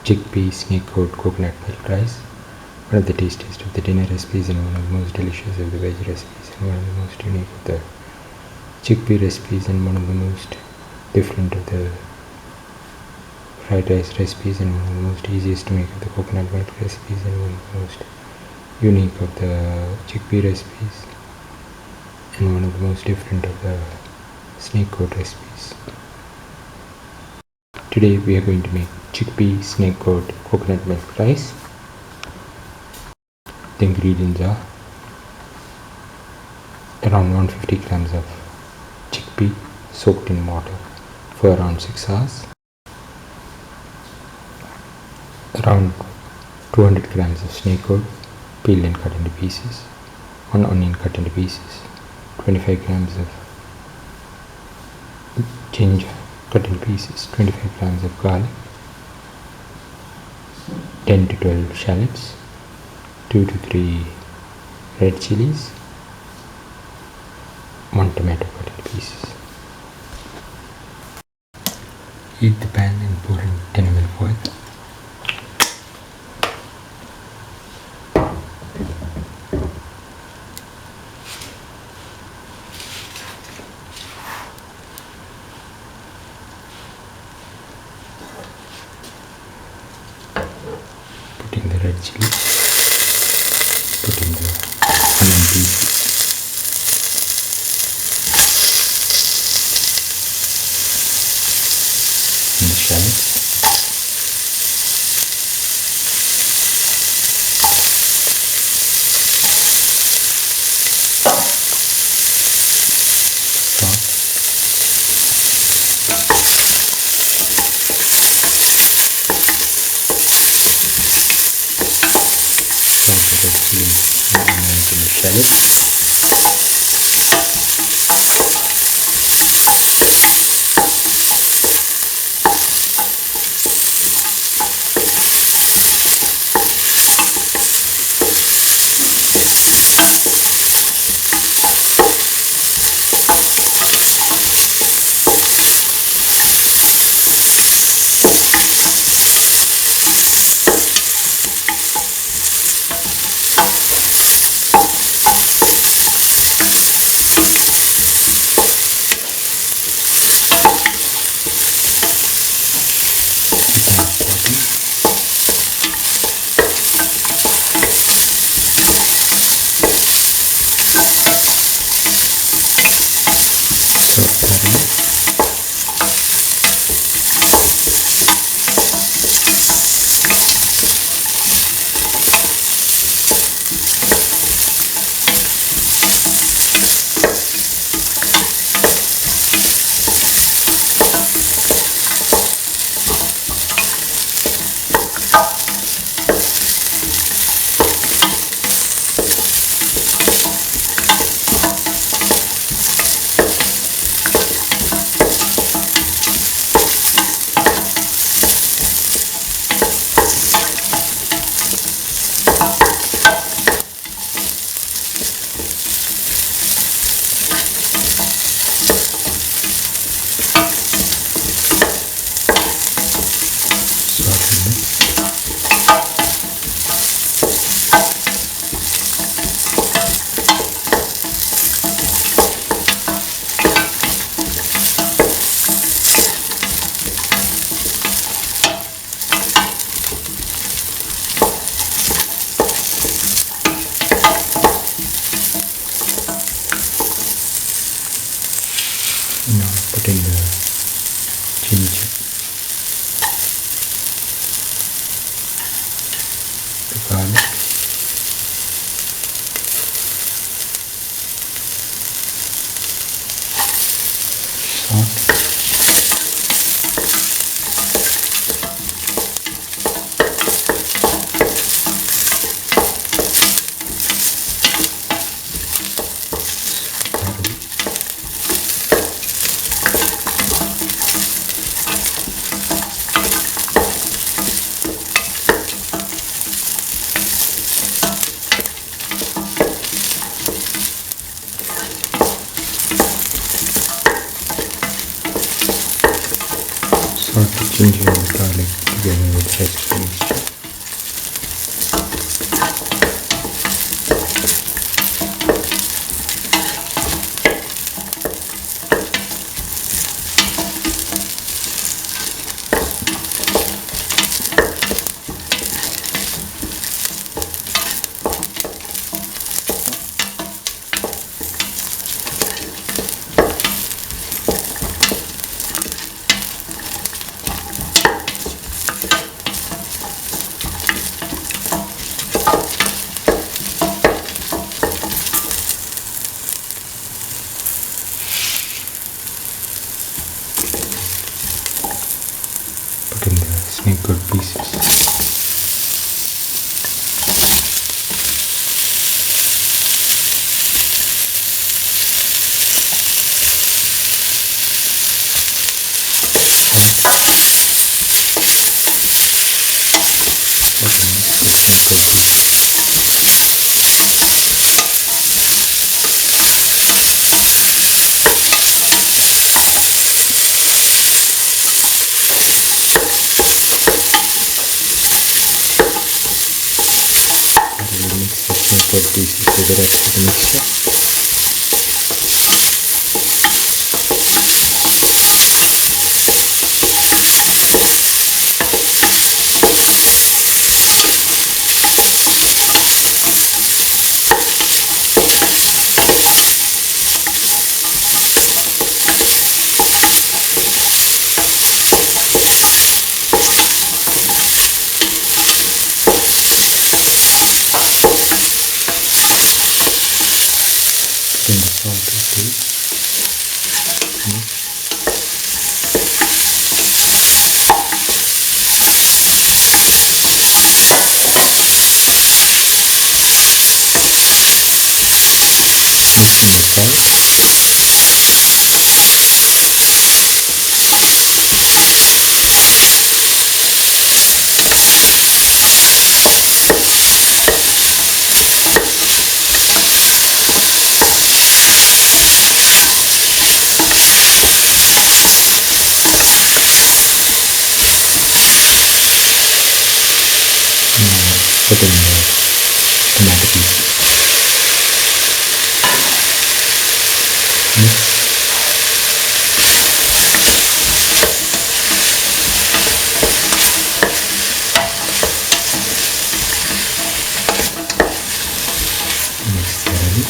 chickpea snake gourd coconut milk rice. One of the tastiest of the dinner recipes and one of the most delicious of the veg recipes and one of the most unique of the chickpea recipes and one of the most different of the fried rice recipes and one of the most easiest to make of the coconut milk recipes and one of the most unique of the chickpea recipes and one of the most different of the snake gourd recipes. Today we are going to make chickpea snake gourd coconut milk rice. The ingredients are around 150 grams of chickpea soaked in water for around 6 hours, around 200 grams of snake gourd peeled and cut into pieces, 1 onion cut into pieces, 25 grams of ginger cut into pieces, 25 grams of garlic, 10 to 12 shallots, 2 to 3 red chillies, 1 tomato cut into pieces. Heat the pan and pour in 10 ml of oil. Put in the red chillies, put in the onion pieces, and the shallots, now put in the ginger, the garlic, salt, ginger and garlic together with fresh cream. Put in the snake gourd pieces. Put pieces to the rest of the mixture. In the Saute paste. Put in the tomato pieces. Mix. Mix thoroughly.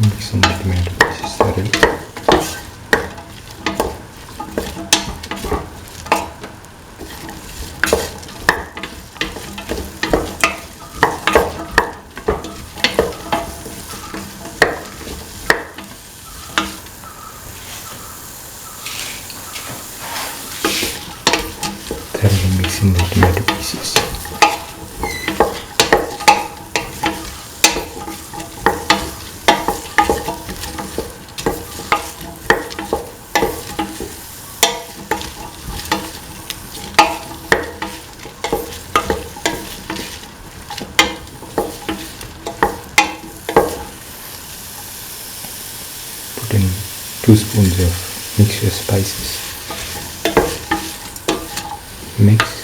Mix in the tomato pieces thoroughly. Thoroughly mix in the tomato pieces. Put in 2 spoons of mixture spices. Mix.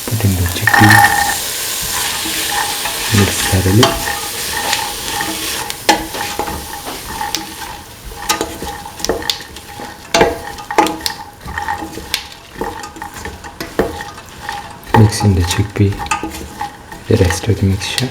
Put in the chickpea. Mix thoroughly. Mix in the chickpea, the rest of the mixture.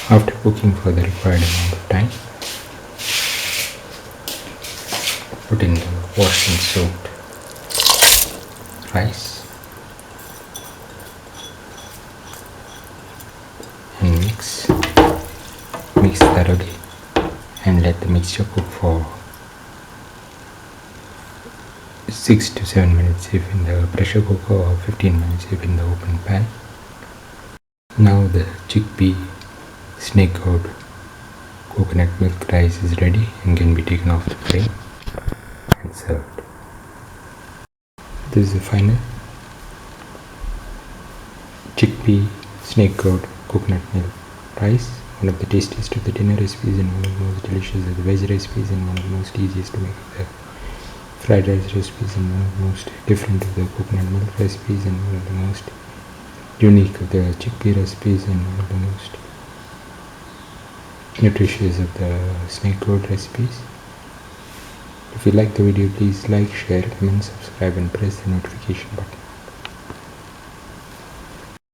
After cooking for the required amount of time, put in the washed and soaked rice and mix thoroughly, and let the mixture cook for 6 to 7 minutes if in the pressure cooker, or 15 minutes if in the open pan. Now the chickpea snake gourd coconut milk rice is ready and can be taken off the flame and served. This is the final chickpea snake gourd coconut milk rice, one of the tastiest of the dinner recipes and one of the most delicious of the veg recipes, and one of the most easiest to make of the fried rice recipes, and one of the most different of the coconut milk recipes, and one of the most unique of the chickpea recipes, and one of the most nutritious of the snake gourd recipes. If you like the video, please like, share, comment, subscribe and press the notification button.